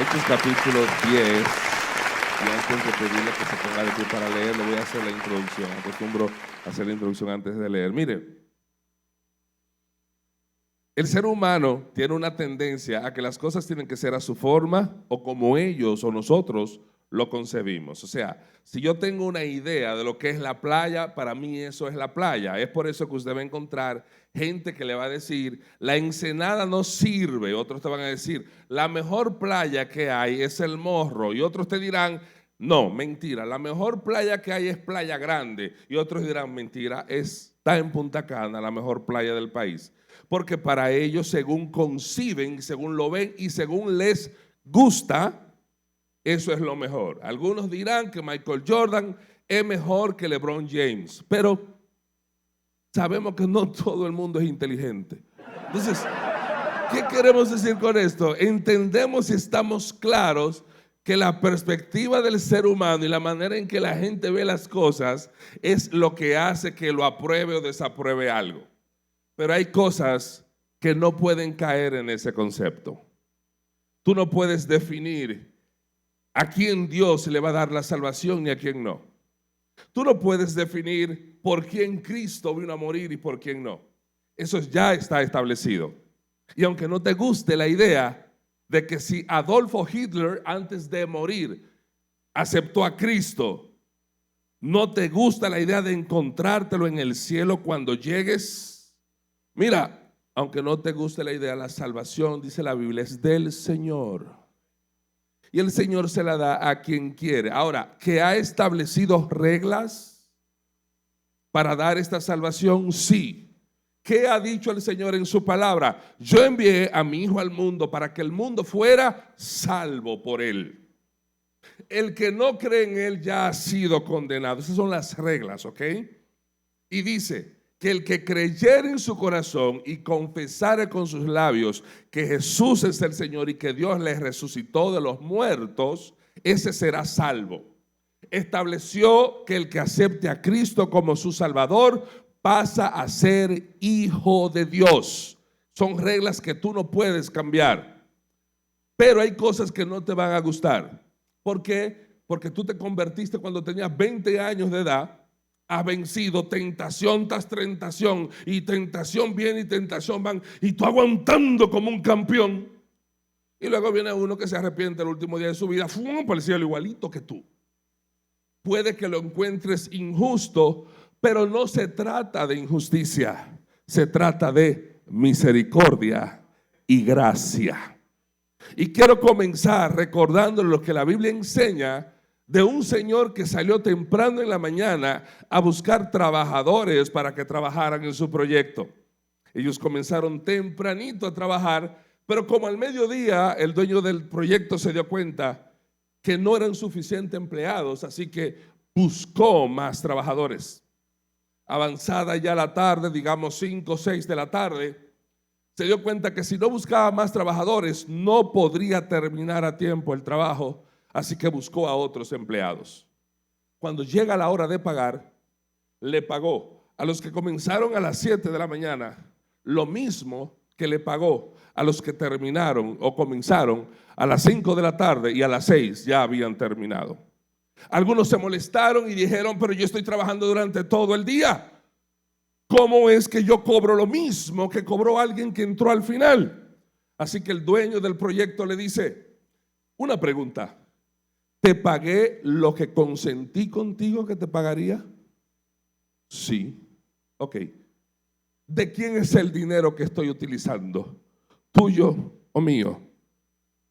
Hechos capítulo 10, y antes de pedirle que se ponga de pie para leer, le voy a hacer la introducción. Acostumbro a hacer la introducción antes de leer. Mire, el ser humano tiene una tendencia a que las cosas tienen que ser a su forma o como ellos o nosotros lo concebimos. O sea, si yo tengo una idea de lo que es la playa, para mí eso es la playa. Es por eso que usted va a encontrar gente que le va a decir, la Ensenada no sirve. Otros te van a decir, la mejor playa que hay es el Morro. Y otros te dirán, no, mentira, la mejor playa que hay es Playa Grande. Y otros dirán, mentira, está en Punta Cana, la mejor playa del país. Porque para ellos, según conciben, según lo ven y según les gusta, eso es lo mejor. Algunos dirán que Michael Jordan es mejor que LeBron James, pero sabemos que no todo el mundo es inteligente. Entonces, ¿qué queremos decir con esto? Entendemos y estamos claros que la perspectiva del ser humano y la manera en que la gente ve las cosas es lo que hace que lo apruebe o desapruebe algo. Pero hay cosas que no pueden caer en ese concepto. Tú no puedes definir a quién Dios le va a dar la salvación y a quién no. Tú no puedes definir por quién Cristo vino a morir y por quién no. Eso ya está establecido. Y aunque no te guste la idea de que si Adolfo Hitler antes de morir aceptó a Cristo, no te gusta la idea de encontrártelo en el cielo cuando llegues. Mira, aunque no te guste la idea, la salvación, dice la Biblia, es del Señor. Y el Señor se la da a quien quiere. Ahora, ¿que ha establecido reglas para dar esta salvación? Sí. ¿Qué ha dicho el Señor en su palabra? Yo envié a mi Hijo al mundo para que el mundo fuera salvo por él. El que no cree en él ya ha sido condenado. Esas son las reglas, ¿ok? Y dice que el que creyere en su corazón y confesare con sus labios que Jesús es el Señor y que Dios le resucitó de los muertos, ese será salvo. Estableció que el que acepte a Cristo como su Salvador pasa a ser hijo de Dios. Son reglas que tú no puedes cambiar. Pero hay cosas que no te van a gustar. ¿Por qué? Porque tú te convertiste cuando tenías 20 años de edad. Has vencido tentación tras tentación, y tentación viene y tentación van, y tú aguantando como un campeón. Y luego viene uno que se arrepiente el último día de su vida, ¡fum!, para el cielo igualito que tú. Puede que lo encuentres injusto, pero no se trata de injusticia, se trata de misericordia y gracia. Y quiero comenzar recordando lo que la Biblia enseña de un señor que salió temprano en la mañana a buscar trabajadores para que trabajaran en su proyecto. Ellos comenzaron tempranito a trabajar, pero como al mediodía el dueño del proyecto se dio cuenta que no eran suficientes empleados, así que buscó más trabajadores. Avanzada ya la tarde, digamos 5 o 6 de la tarde, se dio cuenta que si no buscaba más trabajadores no podría terminar a tiempo el trabajo. Así que buscó a otros empleados. Cuando llega la hora de pagar, le pagó a los que comenzaron a las 7 de la mañana lo mismo que le pagó a los que terminaron o comenzaron a las 5 de la tarde y a las 6 ya habían terminado. Algunos se molestaron y dijeron, pero yo estoy trabajando durante todo el día. ¿Cómo es que yo cobro lo mismo que cobró alguien que entró al final? Así que el dueño del proyecto le dice, una pregunta. ¿Te pagué lo que consentí contigo que te pagaría? Sí. Ok. ¿De quién es el dinero que estoy utilizando? ¿Tuyo o mío?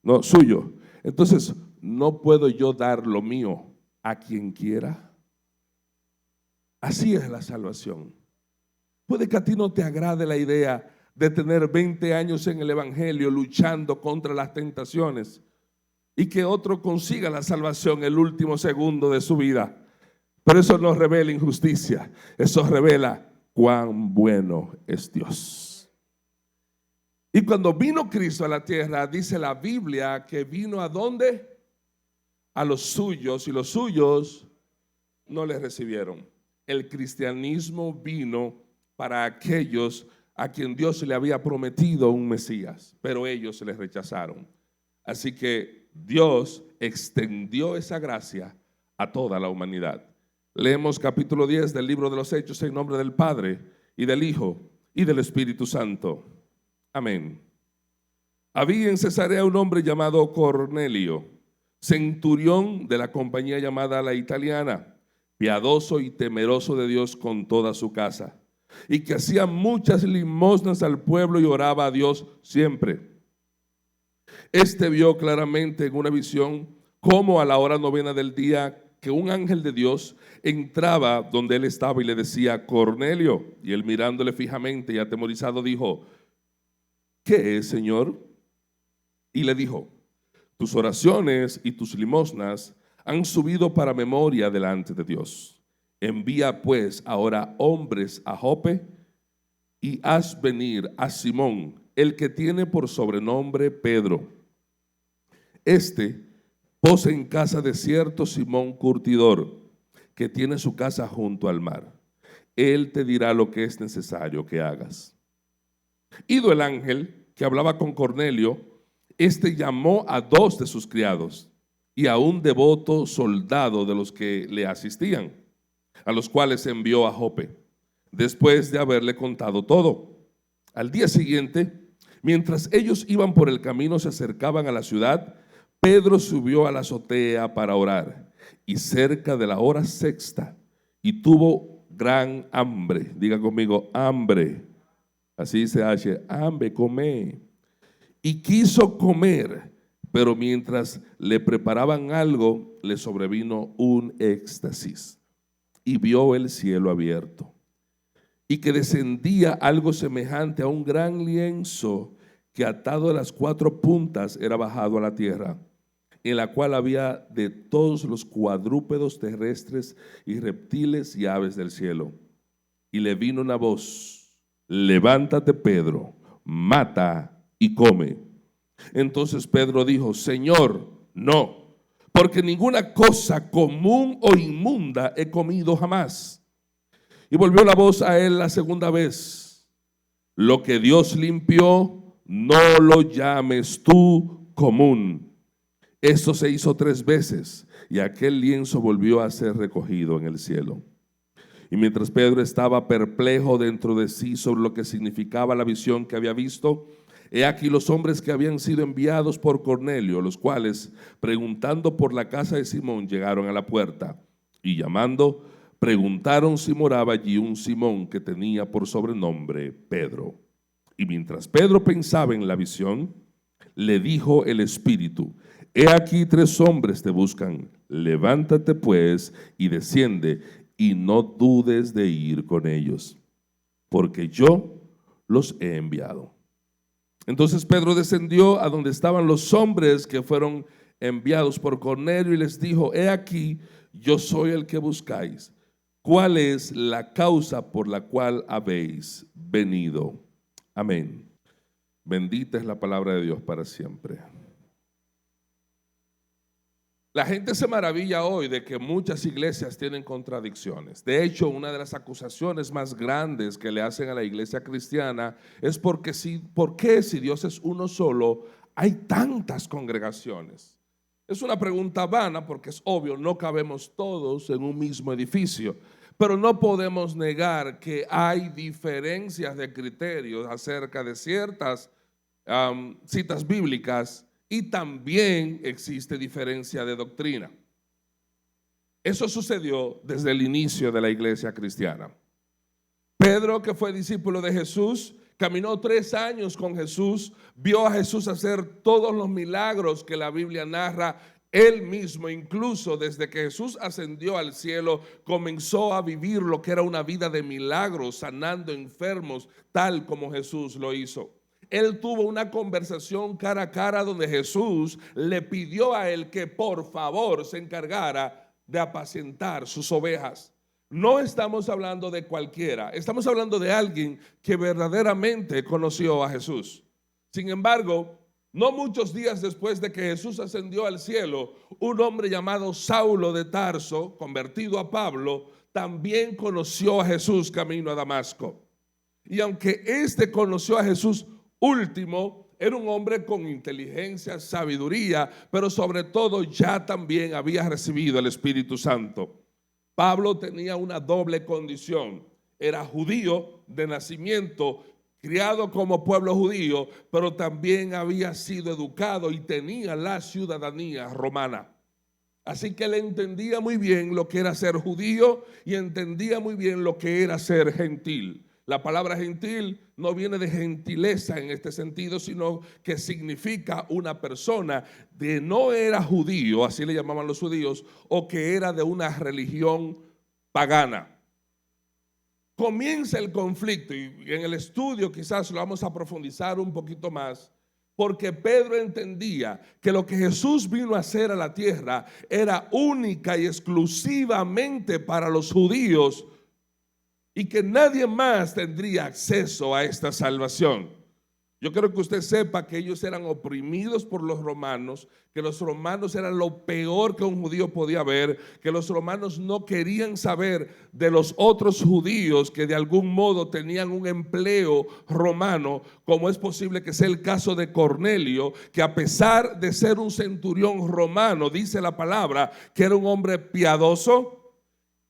No, suyo. Entonces, ¿no puedo yo dar lo mío a quien quiera? Así es la salvación. Puede que a ti no te agrade la idea de tener 20 años en el evangelio luchando contra las tentaciones y que otro consiga la salvación el último segundo de su vida. Pero eso no revela injusticia, eso revela cuán bueno es Dios. Y cuando vino Cristo a la tierra, dice la Biblia que vino ¿a dónde? A los suyos, y los suyos no le recibieron. El cristianismo vino para aquellos a quien Dios le había prometido un Mesías, pero ellos se les rechazaron. Así que Dios extendió esa gracia a toda la humanidad. Leemos capítulo 10 del libro de los Hechos en nombre del Padre y del Hijo y del Espíritu Santo. Amén. Había en Cesarea un hombre llamado Cornelio, centurión de la compañía llamada La Italiana, piadoso y temeroso de Dios con toda su casa, y que hacía muchas limosnas al pueblo y oraba a Dios siempre. Este vio claramente en una visión cómo a la hora novena del día que un ángel de Dios entraba donde él estaba y le decía: Cornelio. Y él, mirándole fijamente y atemorizado, dijo: ¿qué es, Señor? Y le dijo: tus oraciones y tus limosnas han subido para memoria delante de Dios. Envía pues ahora hombres a Jope y haz venir a Simón, el que tiene por sobrenombre Pedro. Este posa en casa de cierto Simón curtidor, que tiene su casa junto al mar. Él te dirá lo que es necesario que hagas. Ido el ángel que hablaba con Cornelio, este llamó a 2 de sus criados y a un devoto soldado de los que le asistían, a los cuales envió a Jope, después de haberle contado todo. Al día siguiente, mientras ellos iban por el camino, se acercaban a la ciudad, Pedro subió a la azotea para orar, y cerca de la hora sexta, y tuvo gran hambre. Diga conmigo, hambre. Así dice H, hambre, come. Y quiso comer, pero mientras le preparaban algo, le sobrevino un éxtasis, y vio el cielo abierto, y que descendía algo semejante a un gran lienzo, que atado de las 4 puntas era bajado a la tierra, en la cual había de todos los cuadrúpedos terrestres y reptiles y aves del cielo. Y le vino una voz: levántate, Pedro, mata y come. Entonces Pedro dijo: Señor, no, porque ninguna cosa común o inmunda he comido jamás. Y volvió la voz a él la segunda vez: lo que Dios limpió, no lo llames tú común. Esto se hizo 3 veces, y aquel lienzo volvió a ser recogido en el cielo. Y mientras Pedro estaba perplejo dentro de sí sobre lo que significaba la visión que había visto, he aquí los hombres que habían sido enviados por Cornelio, los cuales, preguntando por la casa de Simón, llegaron a la puerta, y llamando, preguntaron si moraba allí un Simón que tenía por sobrenombre Pedro. Y mientras Pedro pensaba en la visión, le dijo el Espíritu: he aquí 3 hombres te buscan, levántate pues y desciende, y no dudes de ir con ellos, porque yo los he enviado. Entonces Pedro descendió a donde estaban los hombres que fueron enviados por Cornelio y les dijo: he aquí, yo soy el que buscáis. ¿Cuál es la causa por la cual habéis venido? Amén. Bendita es la palabra de Dios para siempre. La gente se maravilla hoy de que muchas iglesias tienen contradicciones. De hecho, una de las acusaciones más grandes que le hacen a la iglesia cristiana es ¿por qué si Dios es uno solo hay tantas congregaciones? Es una pregunta vana porque es obvio, no cabemos todos en un mismo edificio, pero no podemos negar que hay diferencias de criterios acerca de ciertas citas bíblicas. Y también existe diferencia de doctrina. Eso sucedió desde el inicio de la iglesia cristiana. Pedro, que fue discípulo de Jesús, caminó 3 años con Jesús, vio a Jesús hacer todos los milagros que la Biblia narra. Él mismo, incluso desde que Jesús ascendió al cielo, comenzó a vivir lo que era una vida de milagros, sanando enfermos, tal como Jesús lo hizo. Él tuvo una conversación cara a cara donde Jesús le pidió a él que por favor se encargara de apacentar sus ovejas. No estamos hablando de cualquiera, estamos hablando de alguien que verdaderamente conoció a Jesús. Sin embargo, no muchos días después de que Jesús ascendió al cielo, un hombre llamado Saulo de Tarso, convertido a Pablo, también conoció a Jesús camino a Damasco. Y aunque este conoció a Jesús último, era un hombre con inteligencia, sabiduría, pero sobre todo ya también había recibido el Espíritu Santo. Pablo tenía una doble condición. Era judío de nacimiento, criado como pueblo judío, pero también había sido educado y tenía la ciudadanía romana. Así que él entendía muy bien lo que era ser judío y entendía muy bien lo que era ser gentil. La palabra gentil no viene de gentileza en este sentido, sino que significa una persona que no era judío, así le llamaban los judíos, o que era de una religión pagana. Comienza el conflicto y en el estudio quizás lo vamos a profundizar un poquito más, porque Pedro entendía que lo que Jesús vino a hacer a la tierra era única y exclusivamente para los judíos y que nadie más tendría acceso a esta salvación. Yo quiero que usted sepa que ellos eran oprimidos por los romanos, que los romanos eran lo peor que un judío podía ver, que los romanos no querían saber de los otros judíos que de algún modo tenían un empleo romano, como es posible que sea el caso de Cornelio, que a pesar de ser un centurión romano, dice la palabra, que era un hombre piadoso,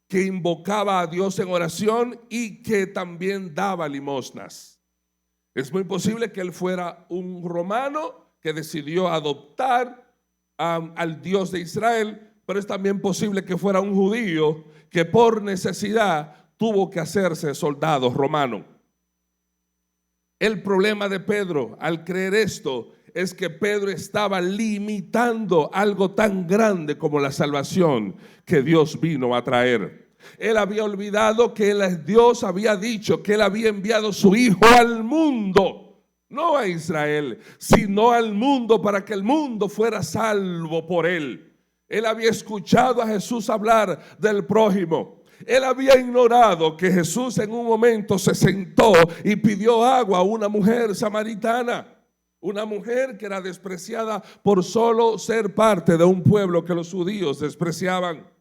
que invocaba a Dios en oración y que también daba limosnas. Es muy posible que él fuera un romano que decidió adoptar al Dios de Israel, pero es también posible que fuera un judío que por necesidad tuvo que hacerse soldado romano. El problema de Pedro al creer esto es que Pedro estaba limitando algo tan grande como la salvación que Dios vino a traer. Él había olvidado que Dios había dicho que él había enviado su Hijo al mundo, no a Israel, sino al mundo, para que el mundo fuera salvo por él. Él había escuchado a Jesús hablar del prójimo. Él había ignorado que Jesús en un momento se sentó y pidió agua a una mujer samaritana. Una mujer que era despreciada por solo ser parte de un pueblo que los judíos despreciaban.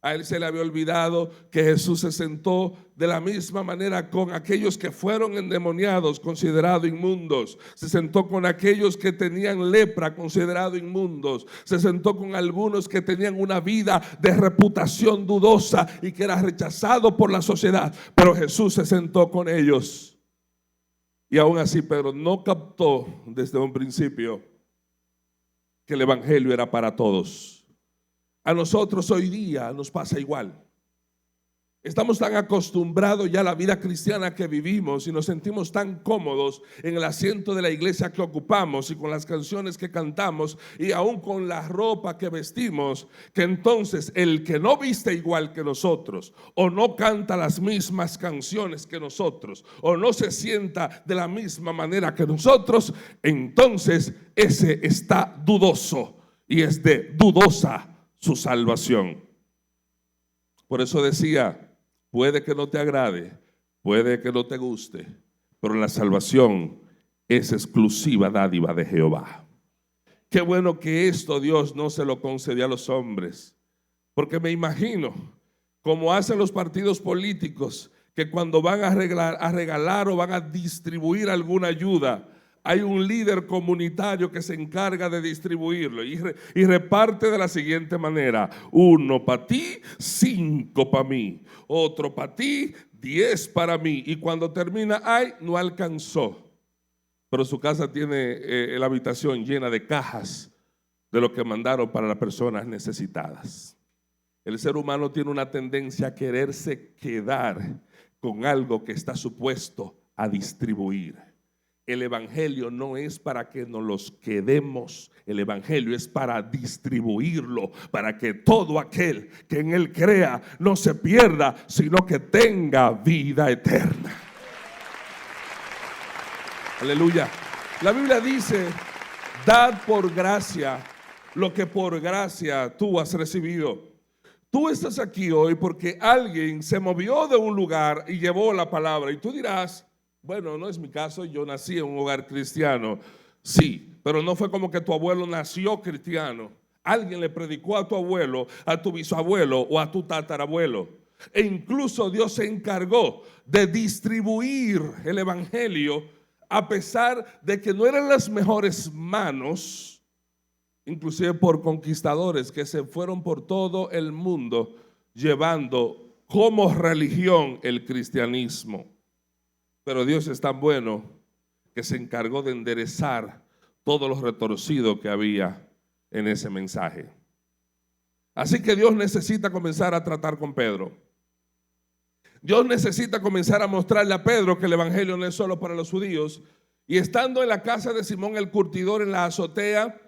A él se le había olvidado que Jesús se sentó de la misma manera con aquellos que fueron endemoniados, considerados inmundos. Se sentó con aquellos que tenían lepra, considerados inmundos. Se sentó con algunos que tenían una vida de reputación dudosa y que era rechazado por la sociedad. Pero Jesús se sentó con ellos. Y aún así Pedro no captó desde un principio que el evangelio era para todos. A nosotros hoy día nos pasa igual. Estamos tan acostumbrados ya a la vida cristiana que vivimos y nos sentimos tan cómodos en el asiento de la iglesia que ocupamos y con las canciones que cantamos y aún con la ropa que vestimos, que entonces el que no viste igual que nosotros o no canta las mismas canciones que nosotros o no se sienta de la misma manera que nosotros, entonces ese está dudoso y es de dudosa su salvación. Por eso decía, puede que no te agrade, puede que no te guste, pero la salvación es exclusiva dádiva de Jehová. Qué bueno que esto Dios no se lo concedió a los hombres, porque me imagino como hacen los partidos políticos, que cuando van a regalar o van a distribuir alguna ayuda, hay un líder comunitario que se encarga de distribuirlo y reparte de la siguiente manera: 1 para ti, 5 para mí, otro para ti, 10 para mí. Y cuando termina, ay, no alcanzó. Pero su casa tiene la habitación llena de cajas de lo que mandaron para las personas necesitadas. El ser humano tiene una tendencia a quererse quedar con algo que está supuesto a distribuir. El evangelio no es para que nos los quedemos, el evangelio es para distribuirlo, para que todo aquel que en él crea no se pierda, sino que tenga vida eterna. Aleluya. La Biblia dice: dad por gracia lo que por gracia tú has recibido. Tú estás aquí hoy porque alguien se movió de un lugar y llevó la palabra. Y tú dirás: bueno, no es mi caso, yo nací en un hogar cristiano. Sí, pero no fue como que tu abuelo nació cristiano. Alguien le predicó a tu abuelo, a tu bisabuelo o a tu tatarabuelo. E incluso Dios se encargó de distribuir el evangelio a pesar de que no eran las mejores manos, inclusive por conquistadores que se fueron por todo el mundo llevando como religión el cristianismo. Pero Dios es tan bueno que se encargó de enderezar todo lo retorcido que había en ese mensaje. Así que Dios necesita comenzar a tratar con Pedro. Dios necesita comenzar a mostrarle a Pedro que el evangelio no es solo para los judíos. Y estando en la casa de Simón el curtidor en la azotea,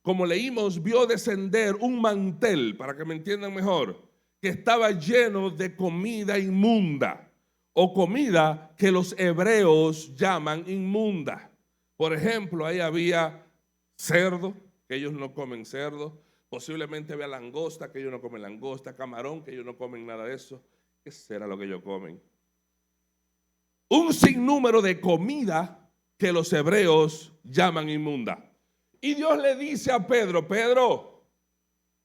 como leímos, vio descender un mantel, para que me entiendan mejor, que estaba lleno de comida inmunda, o comida que los hebreos llaman inmunda. Por ejemplo, ahí había cerdo, que ellos no comen cerdo. Posiblemente había langosta, que ellos no comen langosta. Camarón, que ellos no comen nada de eso. ¿Qué será lo que ellos comen? Un sinnúmero de comida que los hebreos llaman inmunda. Y Dios le dice a Pedro: Pedro,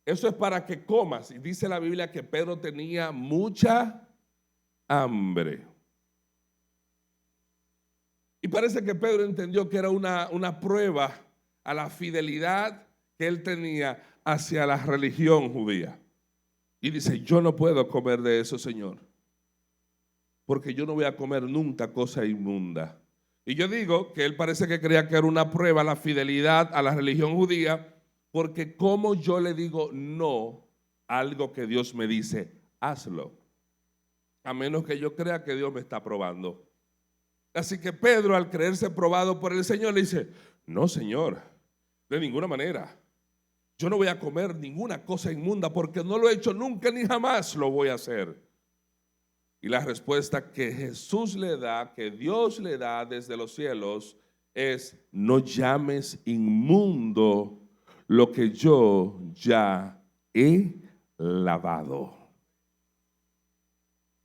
eso es para que comas. Y dice la Biblia que Pedro tenía mucha hambre. Y parece que Pedro entendió que era una prueba a la fidelidad que él tenía hacia la religión judía. Y dice: yo no puedo comer de eso, Señor, porque yo no voy a comer nunca cosa inmunda. Y yo digo que él parece que creía que era una prueba a la fidelidad a la religión judía, porque como yo le digo no a algo que Dios me dice, hazlo, a menos que yo crea que Dios me está probando. Así que Pedro, al creerse probado por el Señor, le dice: no, Señor, de ninguna manera. Yo no voy a comer ninguna cosa inmunda porque no lo he hecho nunca ni jamás lo voy a hacer. Y la respuesta que Jesús le da, que Dios le da desde los cielos, es: no llames inmundo lo que yo ya he lavado.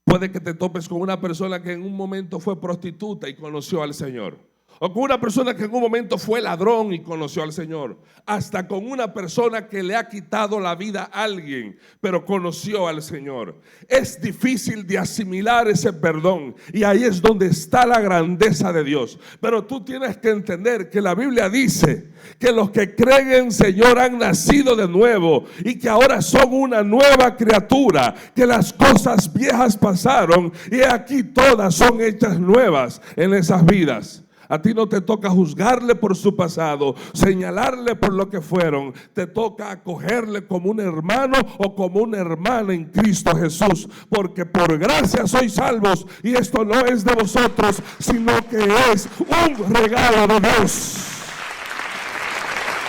Puede que te topes con una persona que en un momento fue prostituta y conoció al Señor. O con una persona que en un momento fue ladrón y conoció al Señor. Hasta con una persona que le ha quitado la vida a alguien, pero conoció al Señor. Es difícil de asimilar ese perdón. Y ahí es donde está la grandeza de Dios. Pero tú tienes que entender que la Biblia dice que los que creen en Señor han nacido de nuevo y que ahora son una nueva criatura, que las cosas viejas pasaron y aquí todas son hechas nuevas en esas vidas. A ti no te toca juzgarle por su pasado, señalarle por lo que fueron. Te toca acogerle como un hermano o como una hermana en Cristo Jesús. Porque por gracia sois salvos, y esto no es de vosotros, sino que es un regalo de Dios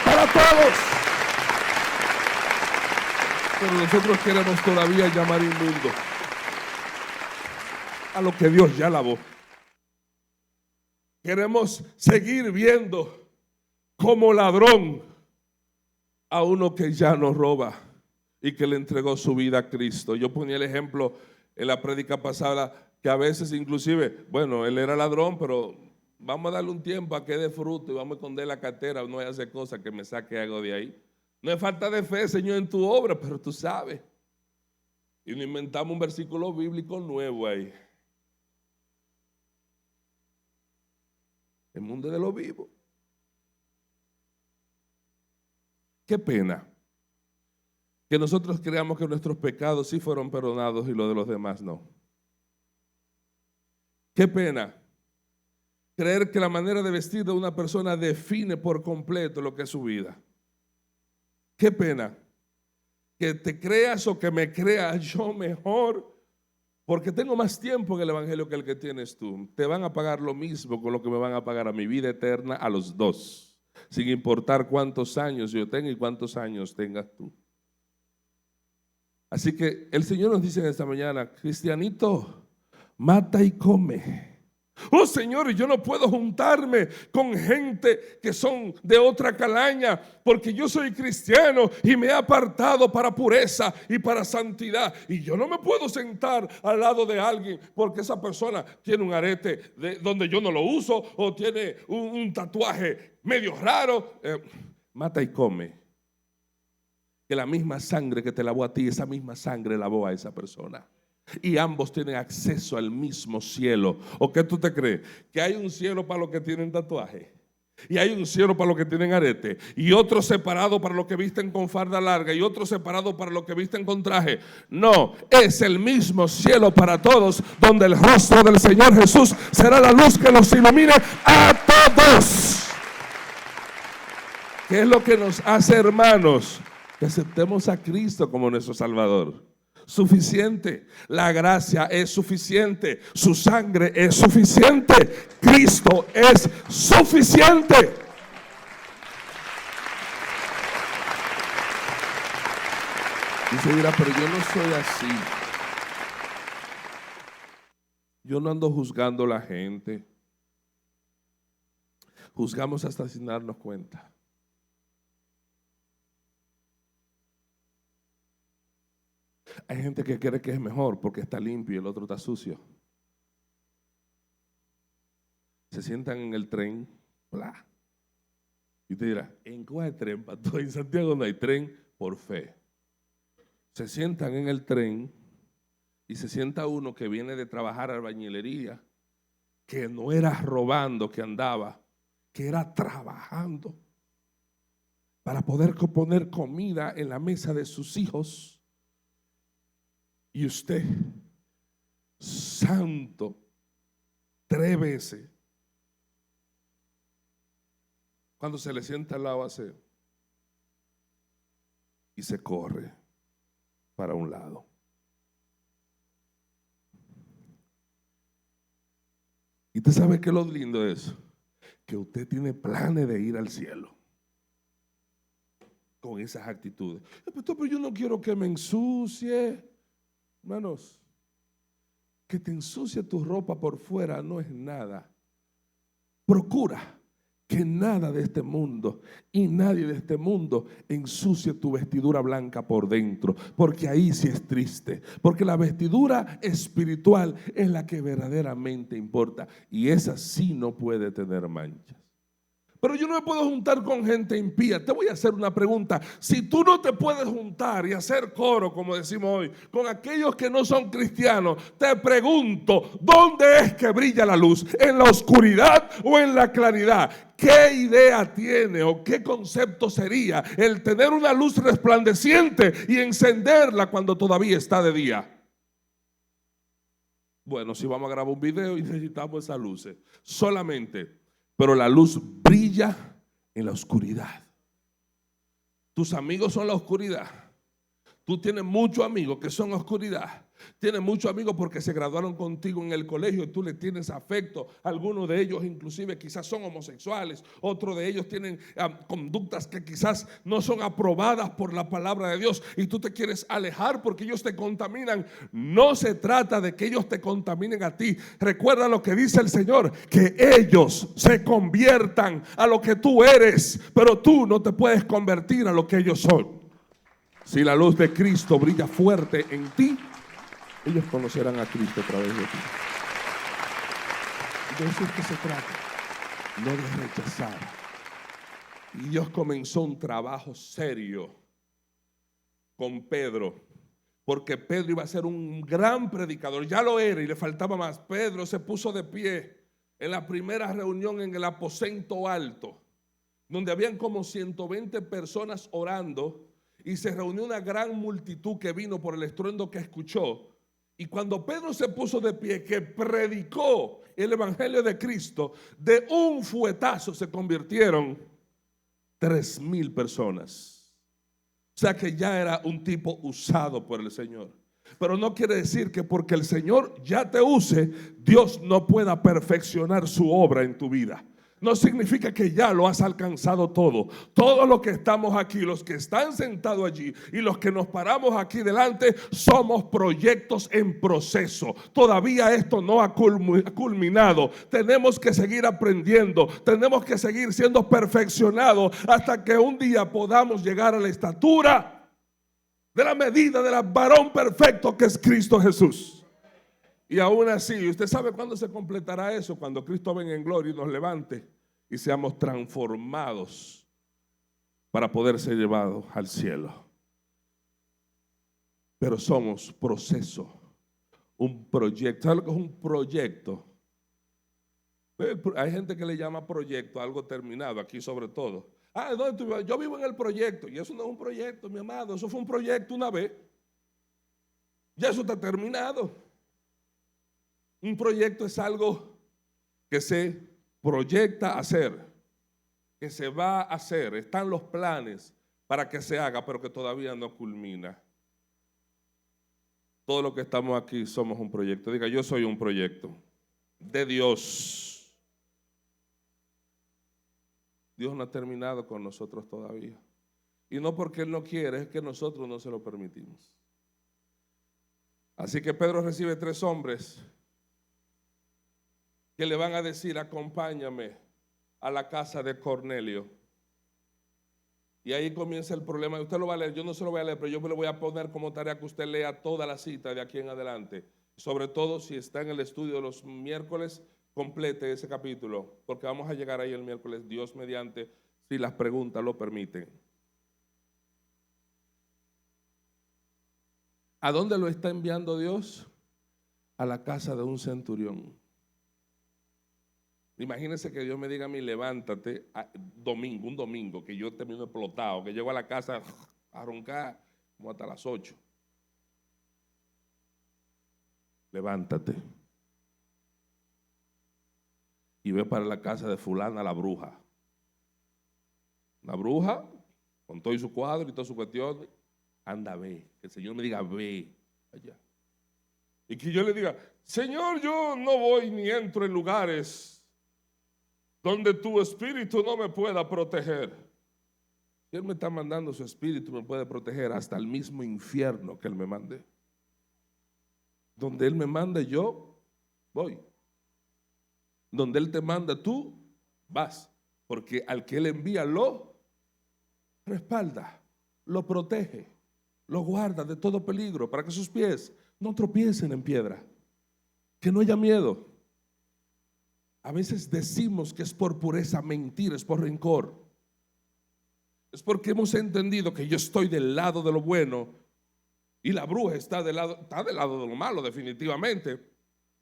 para todos. Pero nosotros queremos todavía llamar inmundo a lo que Dios ya lavó. Queremos seguir viendo como ladrón a uno que ya nos roba y que le entregó su vida a Cristo. Yo ponía el ejemplo en la prédica pasada que a veces inclusive, bueno, él era ladrón, pero vamos a darle un tiempo a que dé fruto y vamos a esconder la cartera, no voy a hacer cosas que me saque algo de ahí. No es falta de fe, Señor, en tu obra, pero tú sabes. Y nos inventamos un versículo bíblico nuevo ahí. El mundo de lo vivo. Qué pena que nosotros creamos que nuestros pecados sí fueron perdonados y los de los demás no. Qué pena creer que la manera de vestir de una persona define por completo lo que es su vida. Qué pena que te creas o que me crea yo mejor porque tengo más tiempo en el evangelio que el que tienes tú. Te van a pagar lo mismo con lo que me van a pagar a mi vida eterna, a los dos, sin importar cuántos años yo tenga y cuántos años tengas tú. Así que el Señor nos dice en esta mañana: cristianito, mata y come. Oh, Señor, yo no puedo juntarme con gente que son de otra calaña, porque yo soy cristiano y me he apartado para pureza y para santidad. Y yo no me puedo sentar al lado de alguien porque esa persona tiene un arete donde yo no lo uso, o tiene un tatuaje medio raro. Mata y come. Que la misma sangre que te lavó a ti, esa misma sangre lavó a esa persona. y ambos tienen acceso al mismo cielo. ¿O qué tú te crees? ¿Que hay un cielo para los que tienen tatuaje? Y hay un cielo para los que tienen arete, y otro separado para los que visten con farda larga, y otro separado para los que visten con traje. No, es el mismo cielo para todos, donde el rostro del Señor Jesús será la luz que nos ilumine a todos. ¿Qué es lo que nos hace hermanos? Que aceptemos a Cristo como nuestro Salvador. Suficiente. La gracia es suficiente. Su sangre es suficiente. Cristo es suficiente. Y se dirá, pero yo no soy así. Yo no ando juzgando a la gente. Juzgamos hasta sin darnos cuenta. Hay gente que cree que es mejor porque está limpio y el otro está sucio. Se sientan en el tren, bla. Y te dirá, ¿en cuál tren, pastor? En Santiago no hay tren, por fe. Se sientan en el tren y se sienta uno que viene de trabajar albañilería, que no era robando que andaba, que era trabajando para poder poner comida en la mesa de sus hijos. Y usted, santo, 3 veces, cuando se le sienta al lado hace y se corre para un lado. Y usted sabe que lo lindo es que usted tiene planes de ir al cielo con esas actitudes. Pero yo no quiero que me ensucie. Hermanos, que te ensucie tu ropa por fuera no es nada. Procura que nada de este mundo y nadie de este mundo ensucie tu vestidura blanca por dentro, porque ahí sí es triste, porque la vestidura espiritual es la que verdaderamente importa, y esa sí no puede tener manchas. Pero yo no me puedo juntar con gente impía. Te voy a hacer una pregunta. Si tú no te puedes juntar y hacer coro, como decimos hoy, con aquellos que no son cristianos, te pregunto, ¿dónde es que brilla la luz? ¿En la oscuridad o en la claridad? ¿Qué idea tiene o qué concepto sería el tener una luz resplandeciente y encenderla cuando todavía está de día? Bueno, si vamos a grabar un video y necesitamos esas luces, solamente. Pero la luz brilla en la oscuridad. Tus amigos son la oscuridad. Tú tienes muchos amigos que son oscuridad. Tienes muchos amigos porque se graduaron contigo en el colegio y tú le tienes afecto. Algunos de ellos inclusive quizás son homosexuales. Otros de ellos tienen conductas que quizás no son aprobadas por la palabra de Dios y tú te quieres alejar porque ellos te contaminan. No se trata de que ellos te contaminen a ti. Recuerda lo que dice el Señor, que ellos se conviertan a lo que tú eres, pero tú no te puedes convertir a lo que ellos son. Si la luz de Cristo brilla fuerte en ti, ellos conocerán a Cristo a través de ti. De eso es que se trata, no de rechazar. Y Dios comenzó un trabajo serio con Pedro, porque Pedro iba a ser un gran predicador. Ya lo era y le faltaba más. Pedro se puso de pie en la primera reunión en el aposento alto, donde habían como 120 personas orando. Y se reunió una gran multitud que vino por el estruendo que escuchó. Y cuando Pedro se puso de pie, que predicó el evangelio de Cristo, de un fuetazo se convirtieron 3,000 personas. O sea que ya era un tipo usado por el Señor. Pero no quiere decir que porque el Señor ya te use, Dios no pueda perfeccionar su obra en tu vida. No significa que ya lo has alcanzado todo. Todos los que estamos aquí, los que están sentados allí y los que nos paramos aquí delante, somos proyectos en proceso. Todavía esto no ha culminado. Tenemos que seguir aprendiendo. Tenemos que seguir siendo perfeccionados hasta que un día podamos llegar a la estatura de la medida del varón perfecto que es Cristo Jesús. Y aún así, ¿usted sabe cuándo se completará eso? Cuando Cristo venga en gloria y nos levante y seamos transformados para poder ser llevados al cielo. Pero somos proceso, un proyecto. ¿Sabes lo que es un proyecto? Hay gente que le llama proyecto a algo terminado, aquí sobre todo. Ah, ¿dónde tú vives? Yo vivo en el proyecto. Y eso no es un proyecto, mi amado. Eso fue un proyecto una vez. Ya eso está terminado. Un proyecto es algo que se proyecta a hacer, que se va a hacer. Están los planes para que se haga, pero que todavía no culmina. Todos los que estamos aquí somos un proyecto. Diga, yo soy un proyecto de Dios. Dios no ha terminado con nosotros todavía. Y no porque Él no quiere, es que nosotros no se lo permitimos. Así que Pedro recibe 3 hombres que le van a decir, acompáñame a la casa de Cornelio. Y ahí comienza el problema. Usted lo va a leer, yo no se lo voy a leer, pero yo me lo voy a poner como tarea que usted lea toda la cita de aquí en adelante. Sobre todo si está en el estudio de los miércoles, complete ese capítulo, porque vamos a llegar ahí el miércoles, Dios mediante, si las preguntas lo permiten. ¿A dónde lo está enviando Dios? A la casa de un centurión. Imagínense que Dios me diga a mí, levántate, un domingo, que yo termino explotado, que llego a la casa a roncar como hasta las 8. Levántate y ve para la casa de fulana la bruja. La bruja, con todo y su cuadro y toda su cuestión, anda, ve. Que el Señor me diga, ve allá. Y que yo le diga, Señor, yo no voy ni entro en lugares donde tu espíritu no me pueda proteger. Si Él me está mandando su espíritu, me puede proteger hasta el mismo infierno que Él me mande. Donde Él me mande, yo voy. Donde Él te manda, tú vas. Porque al que Él envía, lo respalda, lo protege, lo guarda de todo peligro, para que sus pies no tropiecen en piedra. Que no haya miedo. A veces decimos que es por pureza, mentira, es por rencor. Es porque hemos entendido que yo estoy del lado de lo bueno y la bruja está del lado de lo malo, definitivamente.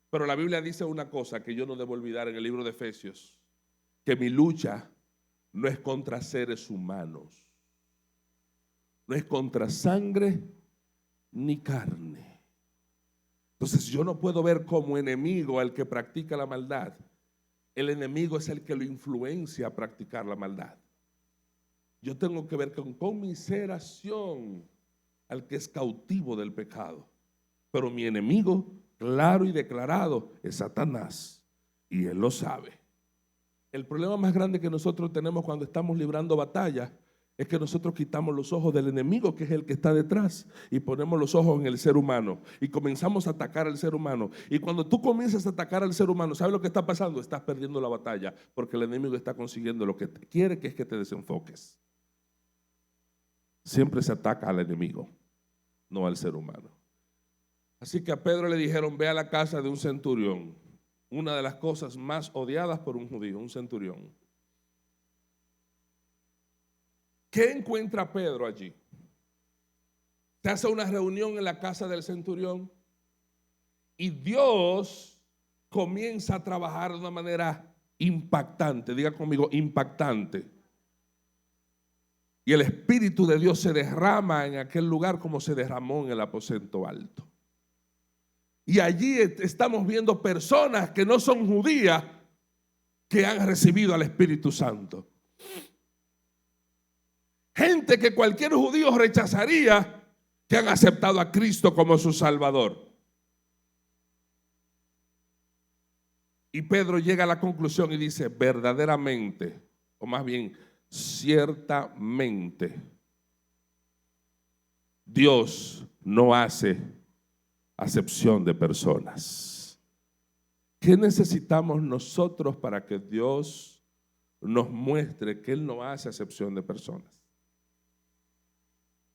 Pero la Biblia dice una cosa que yo no debo olvidar en el libro de Efesios, que mi lucha no es contra seres humanos, no es contra sangre ni carne. Entonces yo no puedo ver como enemigo al que practica la maldad. El enemigo es el que lo influencia a practicar la maldad. Yo tengo que ver con conmiseración al que es cautivo del pecado. Pero mi enemigo, claro y declarado, es Satanás. Y él lo sabe. El problema más grande que nosotros tenemos cuando estamos librando batalla es que nosotros quitamos los ojos del enemigo, que es el que está detrás, y ponemos los ojos en el ser humano y comenzamos a atacar al ser humano. Y cuando tú comienzas a atacar al ser humano, ¿sabes lo que está pasando? Estás perdiendo la batalla, porque el enemigo está consiguiendo lo que quiere, que es que te desenfoques. Siempre se ataca al enemigo, no al ser humano. Así que a Pedro le dijeron, ve a la casa de un centurión, una de las cosas más odiadas por un judío, un centurión. ¿Qué encuentra Pedro allí? Se hace una reunión en la casa del centurión y Dios comienza a trabajar de una manera impactante. Diga conmigo, impactante. Y el Espíritu de Dios se derrama en aquel lugar como se derramó en el aposento alto. Y allí estamos viendo personas que no son judías que han recibido al Espíritu Santo. Gente que cualquier judío rechazaría, que han aceptado a Cristo como su Salvador. Y Pedro llega a la conclusión y dice, verdaderamente, o más bien, ciertamente, Dios no hace acepción de personas. ¿Qué necesitamos nosotros para que Dios nos muestre que Él no hace acepción de personas?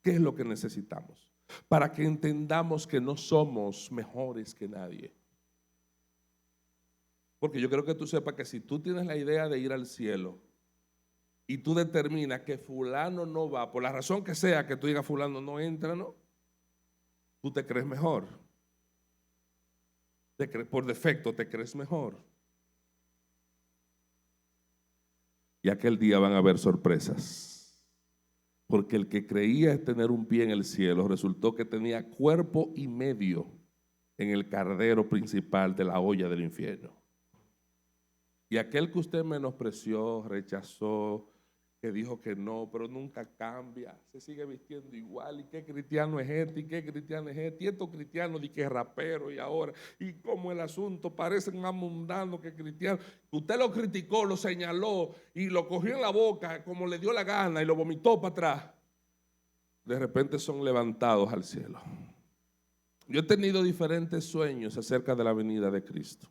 ¿Qué es lo que necesitamos? Para que entendamos que no somos mejores que nadie. Porque yo creo que tú sepas que si tú tienes la idea de ir al cielo y tú determinas que fulano no va, por la razón que sea que tú digas fulano no entra, ¿no? Tú te crees mejor. por defecto te crees mejor. Y aquel día van a haber sorpresas. Porque el que creía tener un pie en el cielo resultó que tenía cuerpo y medio en el cardero principal de la olla del infierno. Y aquel que usted menospreció, rechazó, que dijo que no, pero nunca cambia, se sigue vistiendo igual. ¿Y qué cristiano es este? ¿Y qué cristiano es este? Y estos cristianos de que es rapero y ahora, y como el asunto parecen más mundanos que cristianos. Usted lo criticó, lo señaló y lo cogió en la boca como le dio la gana y lo vomitó para atrás. De repente son levantados al cielo. Yo he tenido diferentes sueños acerca de la venida de Cristo.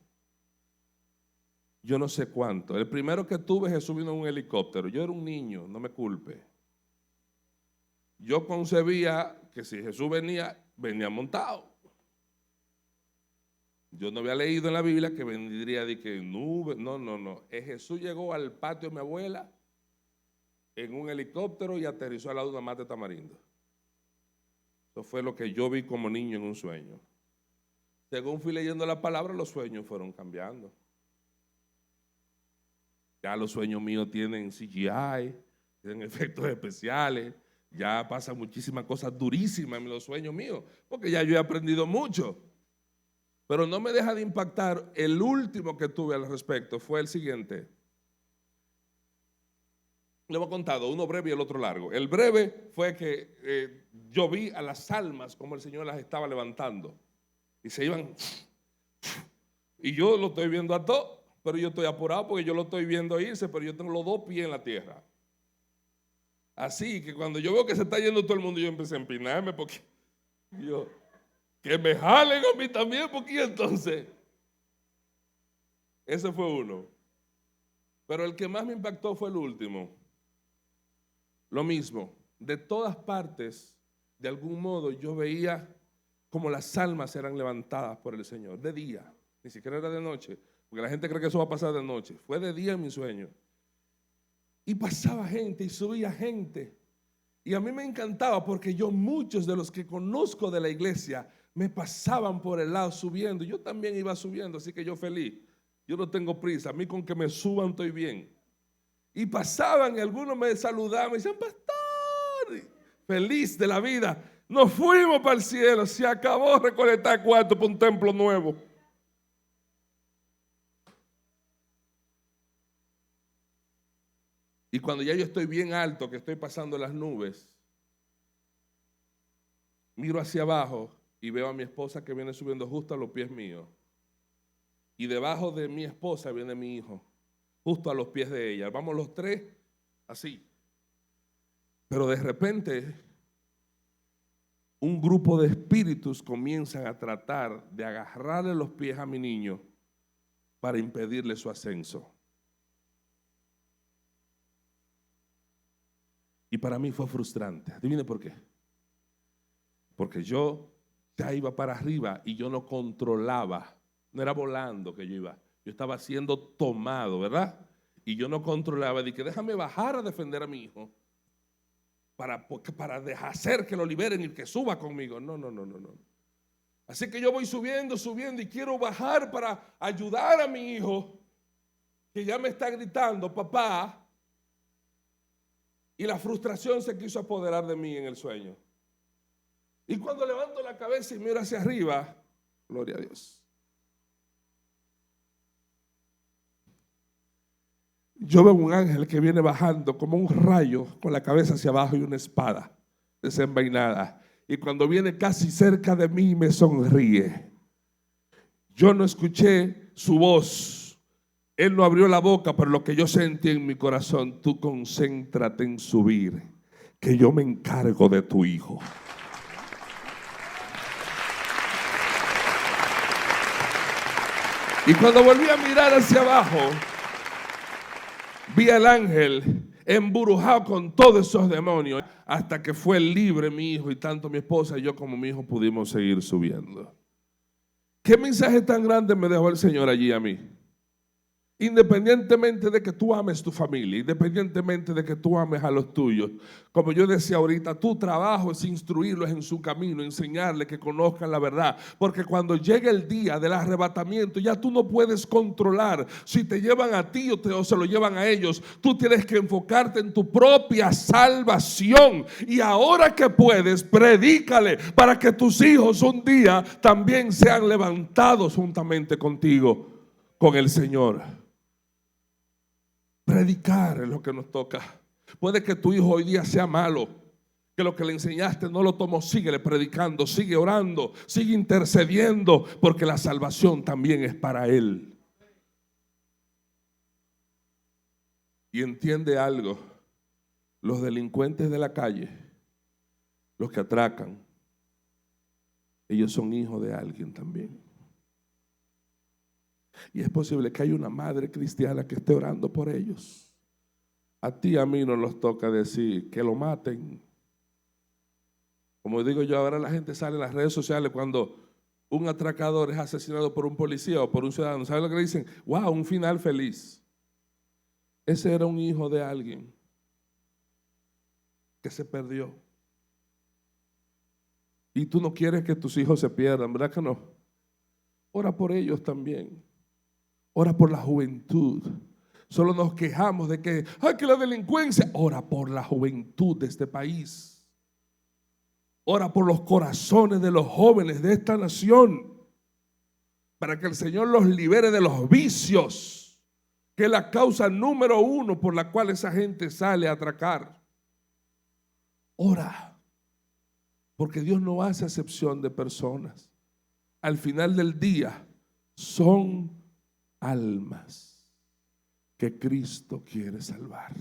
Yo no sé cuánto. El primero que tuve, Jesús vino en un helicóptero. Yo era un niño, no me culpe. Yo concebía que si Jesús venía, venía montado. Yo no había leído en la Biblia que vendría de que nube. No. Jesús llegó al patio de mi abuela en un helicóptero y aterrizó al lado de una mata de tamarindo. Eso fue lo que yo vi como niño en un sueño. Según fui leyendo la palabra, los sueños fueron cambiando. Ya los sueños míos tienen CGI, tienen efectos especiales, ya pasan muchísimas cosas durísimas en los sueños míos, porque ya yo he aprendido mucho. Pero no me deja de impactar, el último que tuve al respecto fue el siguiente. Le voy a contar uno breve y el otro largo. El breve fue que yo vi a las almas como el Señor las estaba levantando y se iban, y yo lo estoy viendo a todos. Pero yo estoy apurado porque yo lo estoy viendo irse, pero yo tengo los dos pies en la tierra. Así que cuando yo veo que se está yendo todo el mundo, yo empecé a empinarme porque yo, que me jalen a mí también, porque entonces, ese fue uno. Pero el que más me impactó fue el último. Lo mismo, de todas partes, de algún modo yo veía como las almas eran levantadas por el Señor, de día, ni siquiera era de noche. Porque la gente cree que eso va a pasar de noche. Fue de día en mi sueño. Y pasaba gente y subía gente. Y a mí me encantaba porque yo, muchos de los que conozco de la iglesia, me pasaban por el lado subiendo. Yo también iba subiendo, así que yo feliz. Yo no tengo prisa. A mí con que me suban estoy bien. Y pasaban y algunos me saludaban y decían, pastor, feliz de la vida. Nos fuimos para el cielo. Se acabó recolectar cuarto para un templo nuevo. Y cuando ya yo estoy bien alto, que estoy pasando las nubes, miro hacia abajo y veo a mi esposa que viene subiendo justo a los pies míos. Y debajo de mi esposa viene mi hijo, justo a los pies de ella. Vamos los tres así. Pero de repente, un grupo de espíritus comienzan a tratar de agarrarle los pies a mi niño para impedirle su ascenso. Y para mí fue frustrante. Adivine por qué. Porque yo ya iba para arriba y yo no controlaba. No era volando que yo iba. Yo estaba siendo tomado, ¿verdad? Y yo no controlaba. Dije, déjame bajar a defender a mi hijo para hacer que lo liberen y que suba conmigo. No. Así que yo voy subiendo y quiero bajar para ayudar a mi hijo que ya me está gritando, papá. Y la frustración se quiso apoderar de mí en el sueño. Y cuando levanto la cabeza y miro hacia arriba, gloria a Dios, yo veo un ángel que viene bajando como un rayo con la cabeza hacia abajo y una espada desenvainada. Y cuando viene casi cerca de mí me sonríe. Yo no escuché su voz. Él no abrió la boca, pero lo que yo sentí en mi corazón, tú concéntrate en subir, que yo me encargo de tu hijo. Y cuando volví a mirar hacia abajo, vi al ángel embrujado con todos esos demonios, hasta que fue libre mi hijo, y tanto mi esposa y yo como mi hijo pudimos seguir subiendo. ¿Qué mensaje tan grande me dejó el Señor allí a mí? Independientemente de que tú ames tu familia, independientemente de que tú ames a los tuyos, como yo decía ahorita, tu trabajo es instruirlos en su camino, enseñarles que conozcan la verdad, porque cuando llegue el día del arrebatamiento ya tú no puedes controlar si te llevan a ti o se lo llevan a ellos. Tú tienes que enfocarte en tu propia salvación, y ahora que puedes, predícale para que tus hijos un día también sean levantados juntamente contigo, con el Señor. Predicar es lo que nos toca. Puede que tu hijo hoy día sea malo, que lo que le enseñaste no lo tomó. Síguele predicando, sigue orando, sigue intercediendo, porque la salvación también es para él. Y entiende algo: los delincuentes de la calle, los que atracan, ellos son hijos de alguien también. Y es posible que haya una madre cristiana que esté orando por ellos. A ti y a mí no nos toca decir que lo maten. Como digo yo, ahora la gente sale en las redes sociales cuando un atracador es asesinado por un policía o por un ciudadano. ¿Saben lo que le dicen? ¡Wow! Un final feliz. Ese era un hijo de alguien que se perdió. Y tú no quieres que tus hijos se pierdan, ¿verdad que no? Ora por ellos también. Ora por la juventud. Solo nos quejamos de que la delincuencia. Ora por la juventud de este país. Ora por los corazones de los jóvenes de esta nación, para que el Señor los libere de los vicios, que es la causa número uno por la cual esa gente sale a atracar. Ora, porque Dios no hace excepción de personas. Al final del día son almas que Cristo quiere salvar.